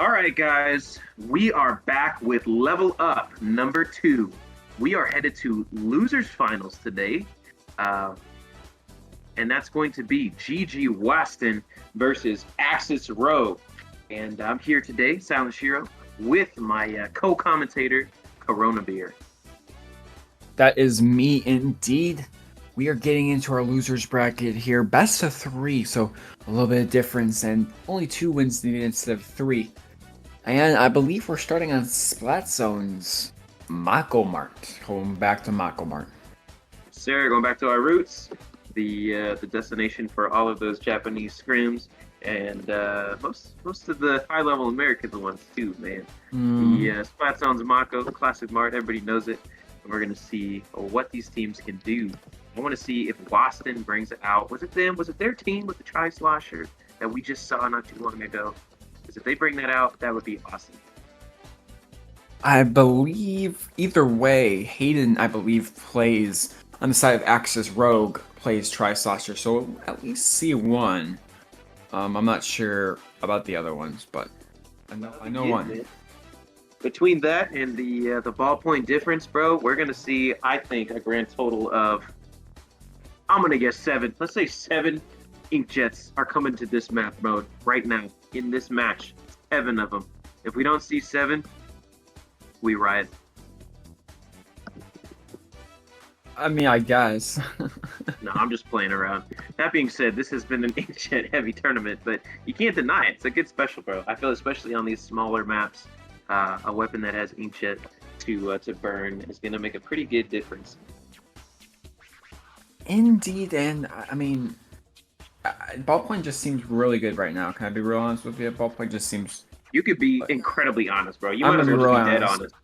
All right, guys, we are back with Level Up number 2. We are headed to losers finals today, uh, and that's going to be Whast'n versus AXI ROE. And I'm here today, Silent Shiro, with my co-commentator, Corona Beer. That is me indeed. We are getting into our losers bracket here. Best of three, so a little bit of difference, and only 2 wins needed instead of three. And I believe we're starting on Splat Zone's Mako Mart. Going back to Mako Mart. Sarah, going back to our roots, the destination for all of those Japanese scrims, and most of the high level American ones too, man. The Splat Zone's Mako, classic Mart, everybody knows it. And we're gonna see what these teams can do. I want to see if Whast'n brings it out. Was it them? Was it their team with the Tri Slosher that we just saw not too long ago? Because if they bring that out, that would be awesome. I believe either way, Hayden, I believe, plays on the side of Axis Rogue, plays Tri-Slosher, so we'll at least see one. I'm not sure about the other ones, but I know one. Man. Between that and the ballpoint difference, bro, we're gonna see, I think, a grand total of, I'm gonna guess 7. Let's say 7 Inkjets are coming to this map mode right now in this match. 7 of them. If we don't see 7, we riot. I mean, I guess. No, I'm just playing around. That being said, this has been an Inkjet heavy tournament, but you can't deny it. It's a good special, bro. I feel especially on these smaller maps, a weapon that has Inkjet to burn is gonna make a pretty good difference. Indeed, and I mean, ballpoint just seems really good right now. Can I be real honest with you? Ballpoint just seems. You could be incredibly honest, bro. You I'm might as gonna be well real just be dead honest. honest.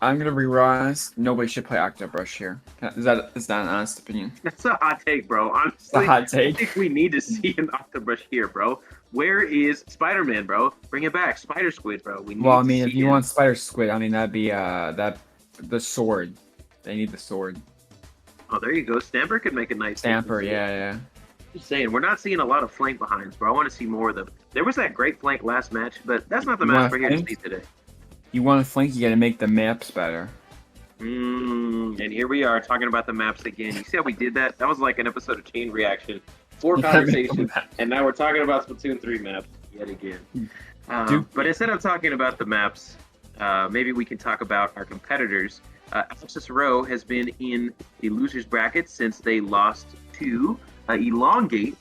I'm gonna be real honest. Nobody should play Octobrush here. Is that an honest opinion? That's a hot take, bro. It's a Honestly, hot I take. think we need to see an Octobrush here, bro. Where is Spider-Man, bro? Bring it back, Spider Squid, bro. We need Well, I to mean, see if you him. want Spider Squid, I mean that'd be the sword. They need the sword. Oh, there you go. Stamper could make a nice Stamper, difference. yeah. Just saying, we're not seeing a lot of flank behinds, bro. I want to see more of them. There was that great flank last match, but that's not the You match want we're a here to flank? see today. You want to flank? You gotta make the maps better. And here we are talking about the maps again. You see how we did that? That was like an episode of Chain Reaction. 4 conversations, and now we're talking about Splatoon 3 maps yet again. But instead of talking about the maps, maybe we can talk about our competitors. AXI ROE has been in the losers bracket since they lost to Elongate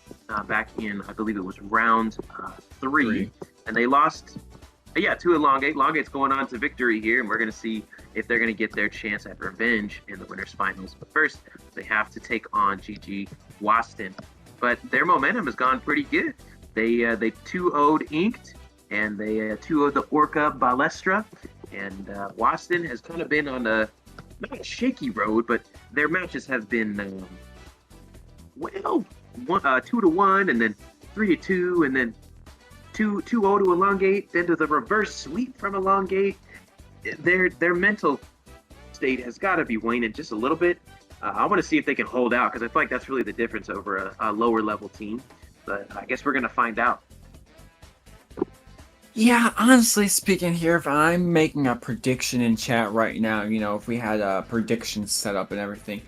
back in, I believe it was round 3. And they lost, to Elongate. Elongate's going on to victory here, and we're going to see if they're going to get their chance at revenge in the winners finals. But first, they have to take on Whast'n. But their momentum has gone pretty good. They 2-0'd Inked, and they 2-0'd the Orca Balestra. And Whast'n has kind of been on not a shaky road, but their matches have been, 2-1, and then 3-2, and then 2-0 to Elongate, then to the reverse sweep from Elongate. Their mental state has got to be waning just a little bit. I want to see if they can hold out, because I feel like that's really the difference over a lower level team. But I guess we're going to find out. Yeah, honestly speaking here, if I'm making a prediction in chat right now, if we had a prediction set up and everything,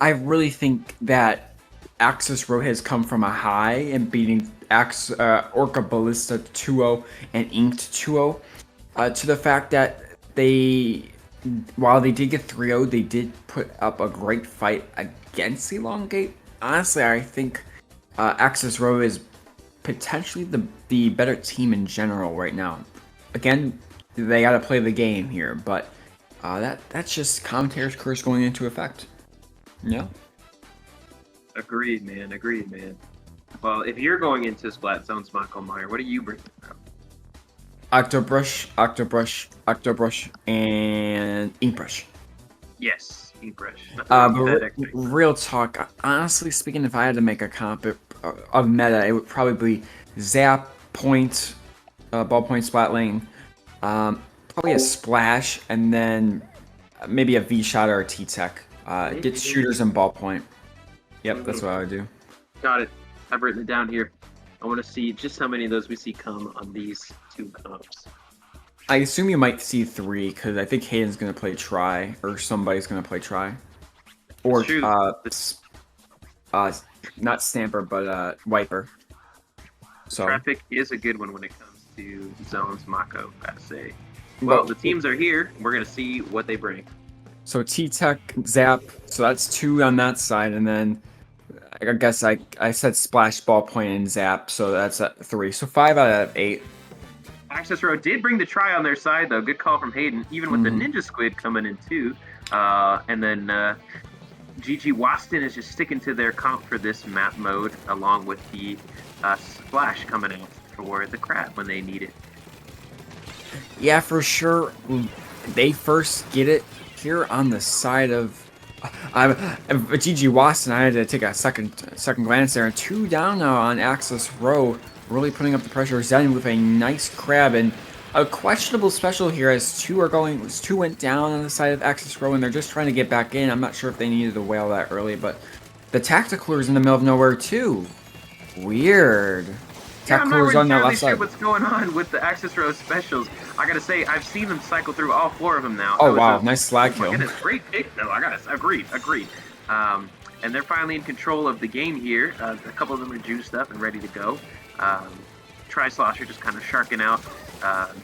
I really think that AXI ROE has come from a high and beating Orca Ballista 2-0 and Inked 2-0 to the fact that while they did get 3-0, they did put up a great fight against Elongate. Honestly, I think AXI ROE is potentially the better team in general right now. Again, they got to play the game here, but that's just commentator's curse going into effect. Yeah. Agreed, man. Well, if you're going into Splat Zone's Michael Meyer, what are you bringing up? Octobrush, and Inkbrush. Yes, Inkbrush. But real talk, honestly speaking, if I had to make a comp of meta, it would probably be Zap, Point, Ballpoint, Splat Lane, probably a Splash, and then maybe a V-Shot or a T-Tech. Get shooters and Ballpoint. Yep, that's what I would do. Got it. I've written it down here. I want to see just how many of those we see come on these 2 comps. I assume you might see 3 because I think Hayden's gonna play try or somebody's gonna play try, or True. uh, not Stamper but Wiper. So Traffic is a good one when it comes to zones, Mako, I gotta say. Well, the teams are here. We're going to see what they bring. So T-Tech, Zap, so that's 2 on that side, and then I guess I said Splash, Ballpoint, and Zap, so that's 3. So 5 out of 8. Access Row did bring the try on their side, though. Good call from Hayden, even with the Ninja Squid coming in, too. And then GG Whast'n is just sticking to their comp for this map mode, along with the Splash coming out for the crab when they need it. Yeah, for sure. They first get it here on the side of GG Whast'n. I had to take a second glance there, and 2 down now on Access Row, really putting up the pressure. Zen with a nice crab and a questionable special here as 2 went down on the side of Access Row, and they're just trying to get back in. I'm not sure if they needed to whale that early, but the Tactical is in the middle of nowhere too. Weird. Yeah, I'm not entirely sure what's going on with the Access Row specials. I gotta say, I've seen them cycle through all 4 of them now. Oh wow, nice slag kill. Goodness, great pick though. Agreed. And they're finally in control of the game here. A couple of them are juiced up and ready to go. Tri-Slosher just kind of sharking out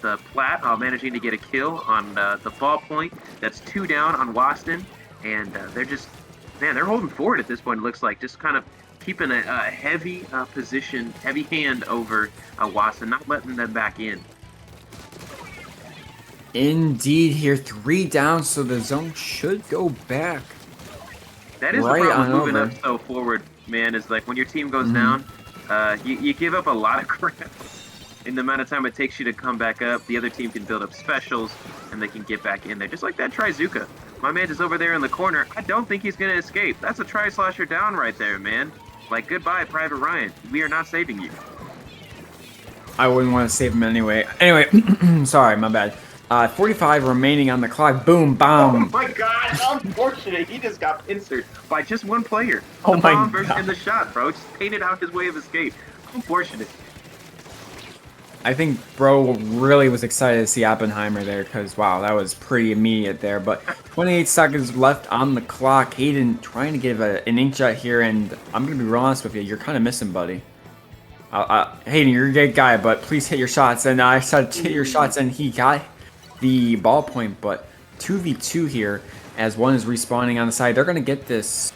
the Plat, managing to get a kill on the Ballpoint. That's 2 down on Whast'n, and they're holding forward at this point. It looks like just kind of keeping a heavy position, heavy hand over Whast'n, not letting them back in. Indeed, here 3 down, so the zone should go back. That is right the problem with moving up so forward, man. Is like when your team goes down, you give up a lot of crap. In the amount of time it takes you to come back up, the other team can build up specials and they can get back in there. Just like that Trizuka. My man is over there in the corner. I don't think he's going to escape. That's a Tri-Slosher down right there, man. Like, goodbye, Private Ryan. We are not saving you. I wouldn't want to save him anyway. Anyway, sorry, my bad. 45 remaining on the clock. Boom, bomb. Oh my god, unfortunate. He just got pincered by just one player. Oh the my bomb god. And the shot, bro. Just painted out his way of escape. Unfortunate. I think bro really was excited to see Oppenheimer there because, wow, that was pretty immediate there. But 28 seconds left on the clock. Hayden trying to give an inkjet here, and I'm going to be real honest with you. You're kind of missing, buddy. Hayden, you're a good guy, but please hit your shots. And I said hit your shots, and he got the Ballpoint, but 2v2 here as one is respawning on the side. They're going to get this.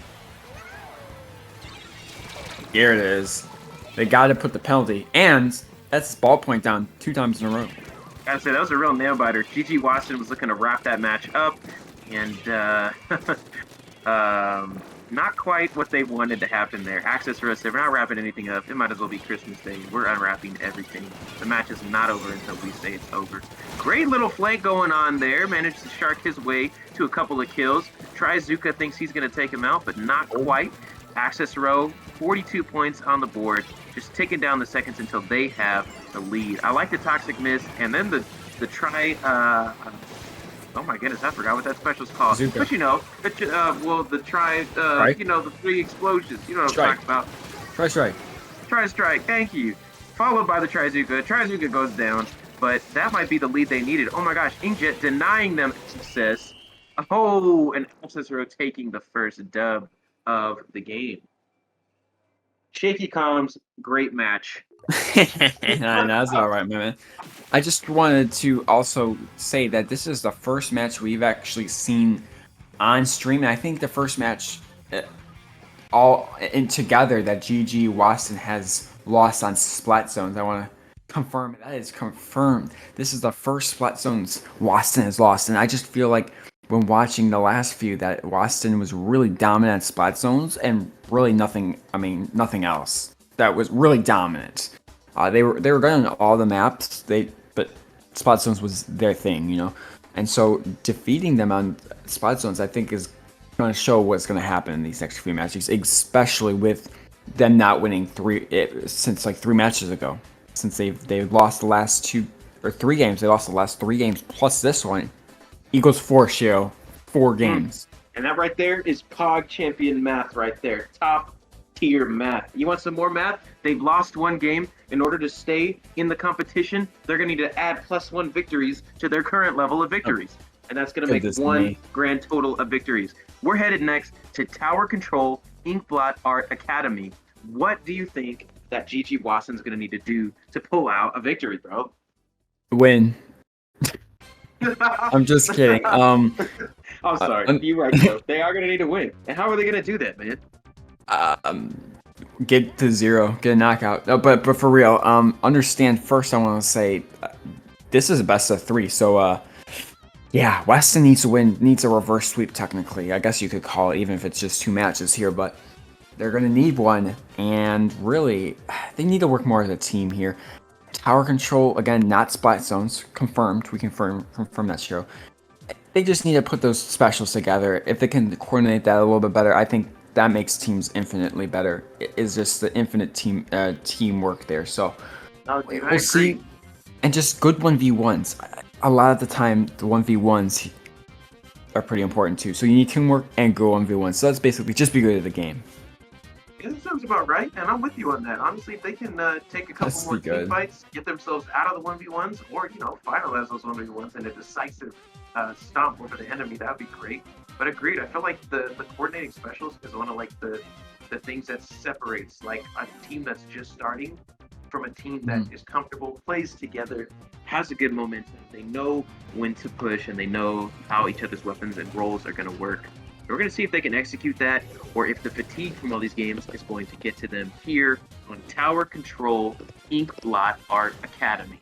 Here it is. They got to put the penalty, and that's Ballpoint down 2 times in a row. Gotta say, that was a real nail biter. GG Whast'n was looking to wrap that match up, and not quite what they wanted to happen there. Access ROE, if we're not wrapping anything up, it might as well be Christmas Day. We're unwrapping everything. The match is not over until we say it's over. Great little flank going on there. Managed to shark his way to a couple of kills. Trizuka thinks he's going to take him out, but not quite. Access Row, 42 points on the board. Just ticking down the seconds until they have the lead. I like the Toxic Mist, and then the try... oh my goodness, I forgot what that special's called. Zuka. But you know, the try, Strike? you know, the 3 explosions. You know what I'm talking about. Try strike. Try strike, thank you. Followed by the Trizuka. Trizuka goes down, but that might be the lead they needed. Oh my gosh, Inkjet denying them success. Oh, and Access Row taking the first dub of the game. Shaky comms, great match. Nah, that's all right, man. I just wanted to also say that this is the first match we've actually seen on stream. And I think the first match all in together that GG Whast'n has lost on Splat Zones. I want to confirm that is confirmed. This is the first Splat Zones Whast'n has lost, and I just feel like when watching the last few that Whast'n was really dominant at Splat Zones and really nothing else. That was really dominant. They were good on all the maps. But Spot Zones was their thing, you know. And so defeating them on Spot Zones, I think, is going to show what's going to happen in these next few matches, especially with them not winning since like 3 matches ago. Since they've lost the last 2 or 3 games, they lost the last 3 games plus this one equals 4 show 4 games. And that right there is POG champion math right there. Top tier math. You want some more math? They've lost one game. In order to stay in the competition, they're going to need to add +1 victories to their current level of victories. And that's going to make one grand total of victories. We're headed next to Tower Control Inkblot Art Academy. What do you think that GG Whast'n's going to need to do to pull out a victory, bro? Win. I'm just kidding. I'm sorry. You're right, though. They are going to need to win. And how are they going to do that, man? Get to 0, get a knockout. No, but for real, understand first. I want to say this is a best of 3. So yeah, Whast'n needs to win. Needs a reverse sweep technically. I guess you could call it, even if it's just 2 matches here. But they're gonna need one, and really, they need to work more as a team here. Tower control again, not splat zones. Confirmed. We confirm that show. They just need to put those specials together. If they can coordinate that a little bit better, I think that makes teams infinitely better. It is just the infinite teamwork there. So we'll see. And just good 1v1s. A lot of the time, the 1v1s are pretty important too. So you need teamwork and go 1v1. So that's basically just be good at the game. Yeah, that sounds about right, and I'm with you on that. Honestly, if they can take a couple more team fights, get themselves out of the 1v1s, or finalize those 1v1s in a decisive stomp over the enemy, that would be great. But agreed, I feel like the coordinating specials is one of like the things that separates like a team that's just starting from a team that is comfortable, plays together, has a good momentum. They know when to push, and they know how each other's weapons and roles are going to work. We're going to see if they can execute that, or if the fatigue from all these games is going to get to them here on Tower Control Inkblot Art Academy.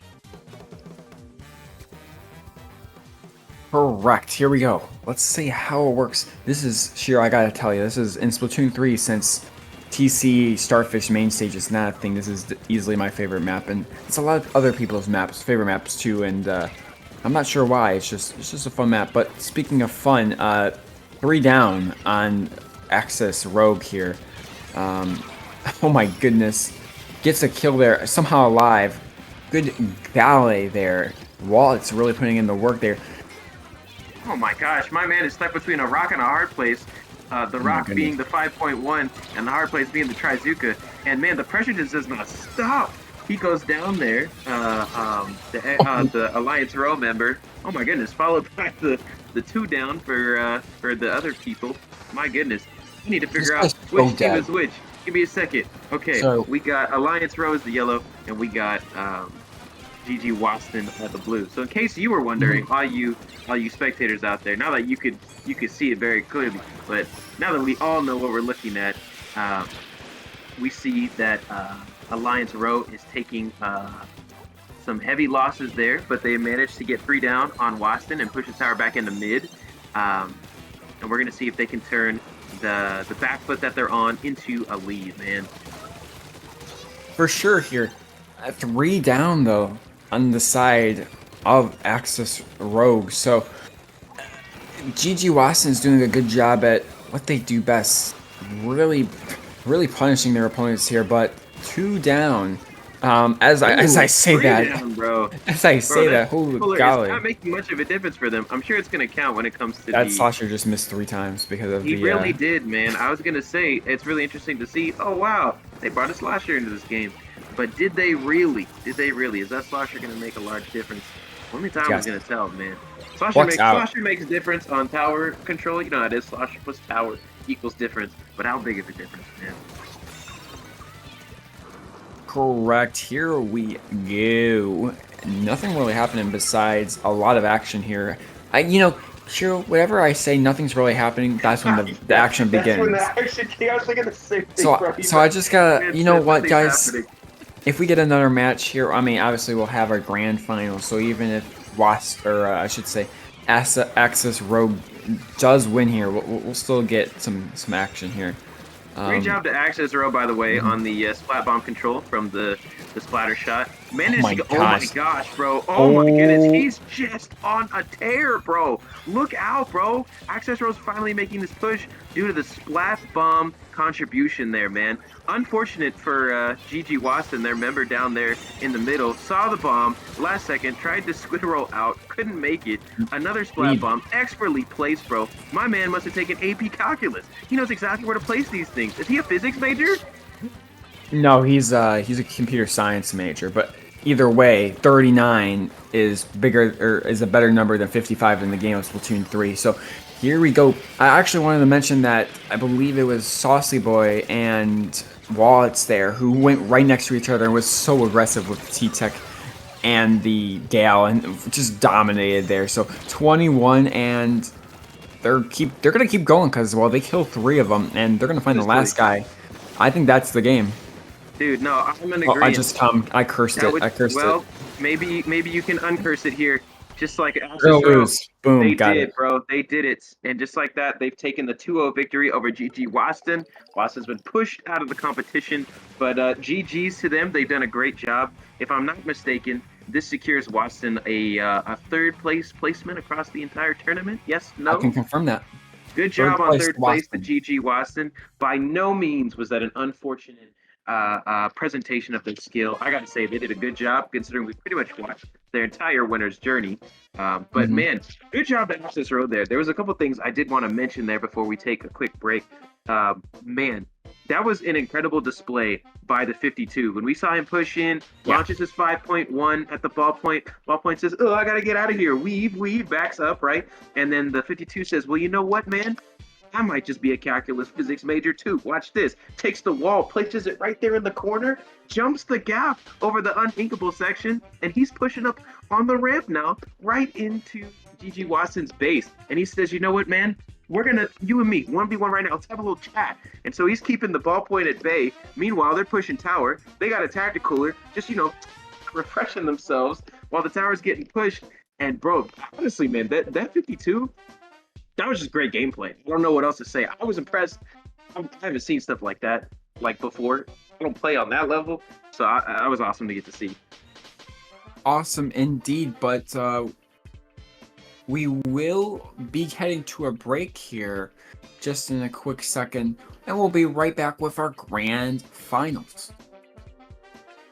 Correct. Here we go. Let's see how it works. This is, Shiro, I gotta tell you, this is in Splatoon 3, since TC Starfish main stage is not a thing. This is easily my favorite map, and it's a lot of other people's favorite maps too, and I'm not sure why. It's just a fun map. But speaking of fun, 3 down on AXI ROE here. Oh my goodness. Gets a kill there, somehow alive. Good ballet there. Wallet's really putting in the work there. Oh my gosh, my man is stuck between a rock and a hard place. The rock being the 5.1 and the hard place being the Trizuka. And man, the pressure just does not stop. He goes down there, the Alliance ROE member. Oh my goodness, followed by the 2 down for the other people. My goodness, you need to figure out which team is which. Give me a second. Okay, we got Alliance ROE as the yellow, and we got GG Whast'n at the blue. So in case you were wondering, all you spectators out there, now that you could see it very clearly, but now that we all know what we're looking at, we see that Alliance ROE is taking some heavy losses there, but they managed to get 3 down on Whast'n and push the tower back into mid. And we're gonna see if they can turn the back foot that they're on into a lead, man. For sure here. 3 down though on the side of AXI ROE. So GG Whast'n is doing a good job at what they do best. Really punishing their opponents here, but 2 down. As I say that, down, bro. As I say that, holy golly. It's not making much of a difference for them. I'm sure it's going to count when it comes to that Slosher just missed 3 times because of He really did, man. I was going to say, it's really interesting to see, oh wow, they brought a Slosher into this game. But did they really? Is that Slosher going to make a large difference? Only time is going to tell, man. Slosher makes a difference on tower control. You know how it is. Slosher plus tower equals difference. But how big is the difference, man? Correct. Here we go. Nothing really happening besides a lot of action here. Sure, whatever I say, nothing's really happening. That's when the action begins. That's when the action I was thinking the same thing, bro. So I just gotta, you know what, guys? Happening. If we get another match here, I mean, obviously we'll have our grand final. So even if AXI ROE does win here, we'll still get some action here. Great job to AXI ROE, by the way, on the splat bomb control from the splatter shot. Managed my to go, oh my gosh. gosh, bro. Oh my goodness. Oh, He's just on a tear, bro. Look out, bro. Access Rose finally making this push due to the splat bomb contribution there, man. Unfortunate for GG Whast'n, their member down there in the middle. Saw the bomb last second, tried to squid roll out, couldn't make it. Another splat bomb, expertly placed, bro. My man must have taken AP Calculus. He knows exactly where to place these things. Is he a physics major? no, he's a computer science major, but either way, 39 is bigger or is a better number than 55 in the game of Splatoon 3. So here we go. I actually wanted to mention that I believe it was Saucy Boy and Wallets there who went right next to each other and was so aggressive with the T-Tech and the Gale and just dominated there. So 21 and they're gonna keep going because well they kill 3 of them and they're gonna find the last guy. I think that's the game. Dude, no, I'm in Oh, agreement. I cursed it. I cursed well, it. maybe you can uncurse it here. Just like They're gonna lose. Boom, they got did, it. bro. They did it. And just like that, they've taken the 2-0 victory over GG Whast'n. Whast'n's been pushed out of the competition, but GG's to them. They've done a great job. If I'm not mistaken, this secures Whast'n a third place placement across the entire tournament. Yes, no? I can confirm that. Good job on third place to Whast'n. GG Whast'n. By no means was that an unfortunate presentation of their skill. I got to say, they did a good job considering we pretty much watched their entire winner's journey. But man, good job to Access Road there. There was a couple things I did want to mention there before we take a quick break. Man, that was an incredible display by the 52. When we saw him push in, launches his 5.1 at the ballpoint says, oh, I got to get out of here. Weave, backs up, right? And then the 52 says, well, you know what, man? I might just be a calculus physics major too. Watch this. Takes the wall, places it right there in the corner, jumps the gap over the uninkable section, and he's pushing up on the ramp now, right into GG Whast'n's base. And he says, you know what, man? We're gonna, you and me, 1v1 right now. Let's have a little chat. And so he's keeping the ballpoint at bay. Meanwhile, they're pushing tower. They got a tacticooler, just, refreshing themselves while the tower's getting pushed. And bro, honestly, man, that 52, that was just great gameplay. I don't know what else to say. I was impressed. I haven't seen stuff like that before. I don't play on that level, so I was awesome to get to see. Awesome indeed, but we will be heading to a break here just in a quick second, and we'll be right back with our grand finals.